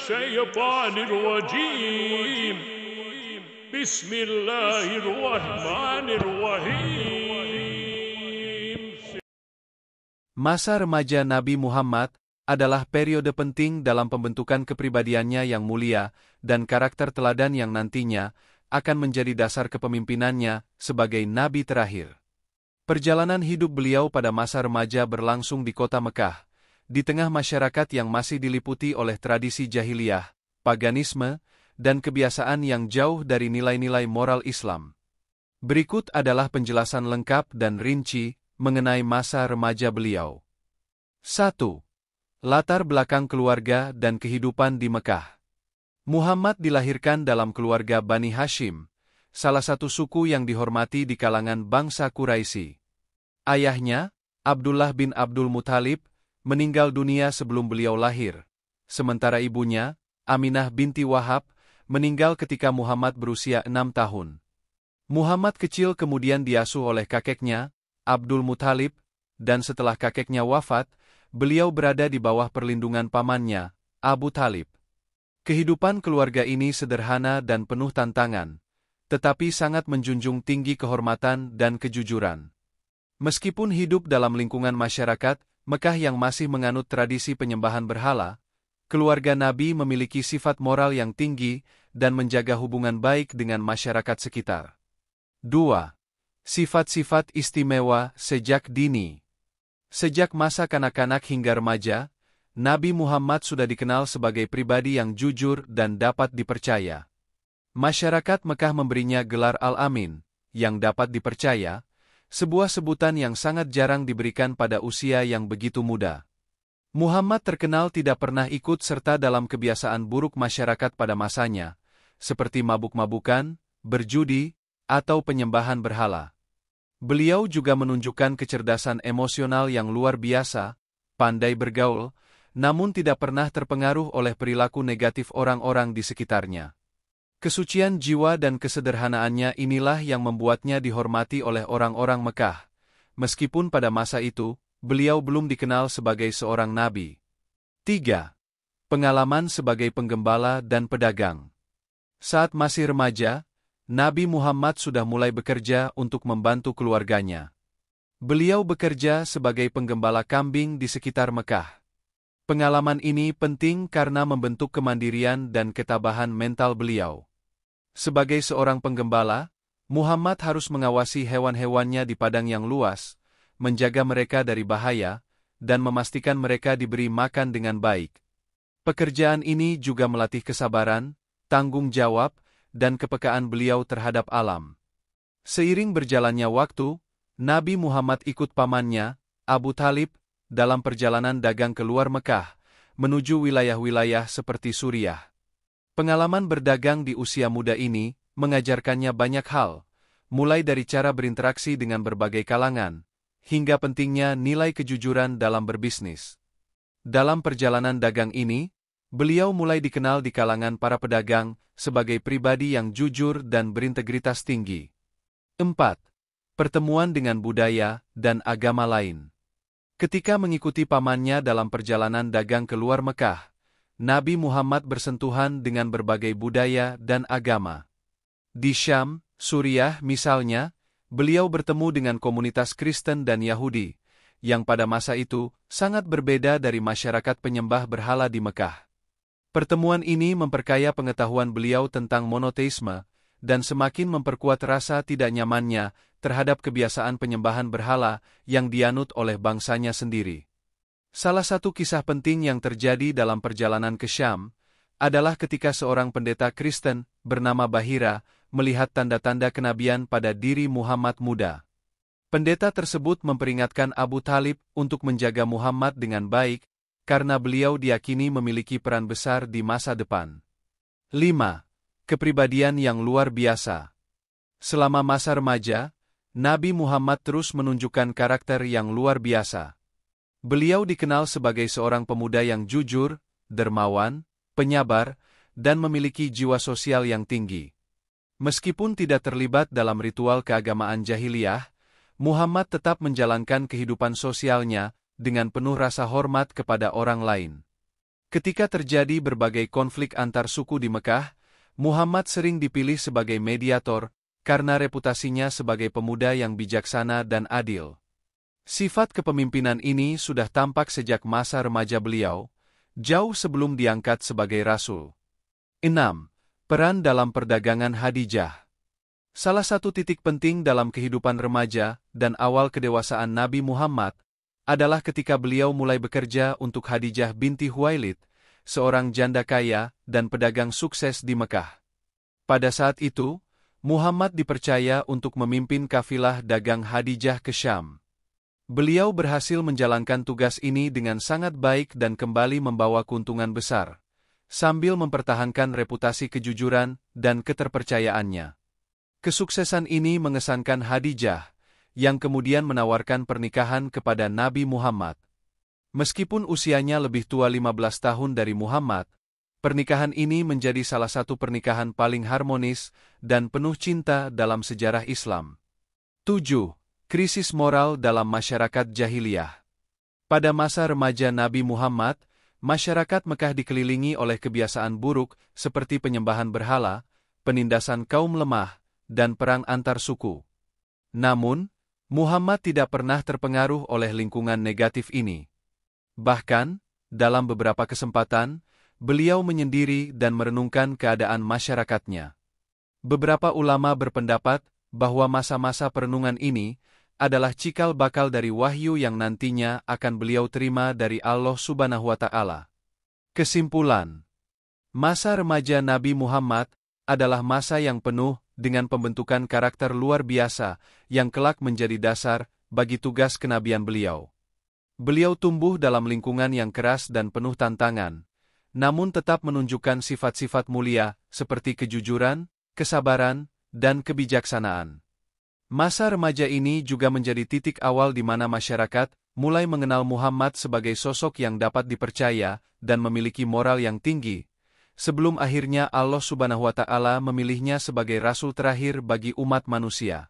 الشيطان الرجيم بسم الله الرحمن الرحيم. Masa remaja Nabi Muhammad adalah periode penting dalam pembentukan kepribadiannya yang mulia dan karakter teladan yang nantinya akan menjadi dasar kepemimpinannya sebagai nabi terakhir. Perjalanan hidup beliau pada masa remaja berlangsung di kota Mekah, di tengah masyarakat yang masih diliputi oleh tradisi jahiliyah, paganisme, dan kebiasaan yang jauh dari nilai-nilai moral Islam. Berikut adalah penjelasan lengkap dan rinci mengenai masa remaja beliau. 1. Latar belakang keluarga dan kehidupan di Mekah. Muhammad dilahirkan dalam keluarga Bani Hashim, salah satu suku yang dihormati di kalangan bangsa Quraisy. Ayahnya, Abdullah bin Abdul Muthalib, meninggal dunia sebelum beliau lahir, sementara ibunya, Aminah binti Wahab, meninggal ketika Muhammad berusia 6 tahun. Muhammad kecil kemudian diasuh oleh kakeknya, Abdul Muthalib, dan setelah kakeknya wafat, beliau berada di bawah perlindungan pamannya, Abu Thalib. Kehidupan keluarga ini sederhana dan penuh tantangan, tetapi sangat menjunjung tinggi kehormatan dan kejujuran. Meskipun hidup dalam lingkungan masyarakat Mekah yang masih menganut tradisi penyembahan berhala, keluarga Nabi memiliki sifat moral yang tinggi dan menjaga hubungan baik dengan masyarakat sekitar. 2. Sifat-sifat istimewa sejak dini. Sejak masa kanak-kanak hingga remaja, Nabi Muhammad sudah dikenal sebagai pribadi yang jujur dan dapat dipercaya. Masyarakat Mekah memberinya gelar Al-Amin, yang dapat dipercaya, sebuah sebutan yang sangat jarang diberikan pada usia yang begitu muda. Muhammad terkenal tidak pernah ikut serta dalam kebiasaan buruk masyarakat pada masanya, seperti mabuk-mabukan, berjudi, atau penyembahan berhala. Beliau juga menunjukkan kecerdasan emosional yang luar biasa, pandai bergaul, namun tidak pernah terpengaruh oleh perilaku negatif orang-orang di sekitarnya. Kesucian jiwa dan kesederhanaannya inilah yang membuatnya dihormati oleh orang-orang Mekah, meskipun pada masa itu, beliau belum dikenal sebagai seorang nabi. 3. Pengalaman sebagai penggembala dan pedagang. Saat masih remaja, Nabi Muhammad sudah mulai bekerja untuk membantu keluarganya. Beliau bekerja sebagai penggembala kambing di sekitar Mekah. Pengalaman ini penting karena membentuk kemandirian dan ketabahan mental beliau. Sebagai seorang penggembala, Muhammad harus mengawasi hewan-hewannya di padang yang luas, menjaga mereka dari bahaya, dan memastikan mereka diberi makan dengan baik. Pekerjaan ini juga melatih kesabaran, tanggung jawab, dan kepekaan beliau terhadap alam. Seiring berjalannya waktu, Nabi Muhammad ikut pamannya, Abu Thalib, dalam perjalanan dagang keluar Mekah, menuju wilayah-wilayah seperti Suriah. Pengalaman berdagang di usia muda ini mengajarkannya banyak hal, mulai dari cara berinteraksi dengan berbagai kalangan, hingga pentingnya nilai kejujuran dalam berbisnis. Dalam perjalanan dagang ini, beliau mulai dikenal di kalangan para pedagang sebagai pribadi yang jujur dan berintegritas tinggi. 4. Pertemuan dengan budaya dan agama lain. Ketika mengikuti pamannya dalam perjalanan dagang keluar Mekah, Nabi Muhammad bersentuhan dengan berbagai budaya dan agama. Di Syam, Suriah misalnya, beliau bertemu dengan komunitas Kristen dan Yahudi, yang pada masa itu sangat berbeda dari masyarakat penyembah berhala di Mekah. Pertemuan ini memperkaya pengetahuan beliau tentang monoteisme, dan semakin memperkuat rasa tidak nyamannya terhadap kebiasaan penyembahan berhala yang dianut oleh bangsanya sendiri. Salah satu kisah penting yang terjadi dalam perjalanan ke Syam adalah ketika seorang pendeta Kristen bernama Bahira melihat tanda-tanda kenabian pada diri Muhammad muda. Pendeta tersebut memperingatkan Abu Thalib untuk menjaga Muhammad dengan baik, karena beliau diyakini memiliki peran besar di masa depan. 5. Kepribadian yang luar biasa. Selama masa remaja, Nabi Muhammad terus menunjukkan karakter yang luar biasa. Beliau dikenal sebagai seorang pemuda yang jujur, dermawan, penyabar, dan memiliki jiwa sosial yang tinggi. Meskipun tidak terlibat dalam ritual keagamaan jahiliyah, Muhammad tetap menjalankan kehidupan sosialnya dengan penuh rasa hormat kepada orang lain. Ketika terjadi berbagai konflik antar suku di Mekah, Muhammad sering dipilih sebagai mediator karena reputasinya sebagai pemuda yang bijaksana dan adil. Sifat kepemimpinan ini sudah tampak sejak masa remaja beliau, jauh sebelum diangkat sebagai rasul. 6. Peran dalam perdagangan Khadijah. Salah satu titik penting dalam kehidupan remaja dan awal kedewasaan Nabi Muhammad adalah ketika beliau mulai bekerja untuk Khadijah binti Khuwailid, seorang janda kaya dan pedagang sukses di Mekah. Pada saat itu, Muhammad dipercaya untuk memimpin kafilah dagang Khadijah ke Syam. Beliau berhasil menjalankan tugas ini dengan sangat baik dan kembali membawa keuntungan besar, sambil mempertahankan reputasi kejujuran dan keterpercayaannya. Kesuksesan ini mengesankan Khadijah, yang kemudian menawarkan pernikahan kepada Nabi Muhammad. Meskipun usianya lebih tua 15 tahun dari Muhammad, pernikahan ini menjadi salah satu pernikahan paling harmonis dan penuh cinta dalam sejarah Islam. 7. Krisis moral dalam masyarakat jahiliyah. Pada masa remaja Nabi Muhammad, masyarakat Mekah dikelilingi oleh kebiasaan buruk seperti penyembahan berhala, penindasan kaum lemah, dan perang antar suku. Namun, Muhammad tidak pernah terpengaruh oleh lingkungan negatif ini. Bahkan, dalam beberapa kesempatan, beliau menyendiri dan merenungkan keadaan masyarakatnya. Beberapa ulama berpendapat bahwa masa-masa perenungan ini adalah cikal bakal dari wahyu yang nantinya akan beliau terima dari Allah Subhanahu wa Ta'ala. Kesimpulan: masa remaja Nabi Muhammad adalah masa yang penuh dengan pembentukan karakter luar biasa yang kelak menjadi dasar bagi tugas kenabian beliau. Beliau tumbuh dalam lingkungan yang keras dan penuh tantangan, namun tetap menunjukkan sifat-sifat mulia seperti kejujuran, kesabaran, dan kebijaksanaan. Masa remaja ini juga menjadi titik awal di mana masyarakat mulai mengenal Muhammad sebagai sosok yang dapat dipercaya dan memiliki moral yang tinggi, sebelum akhirnya Allah Subhanahu wa Ta'ala memilihnya sebagai rasul terakhir bagi umat manusia.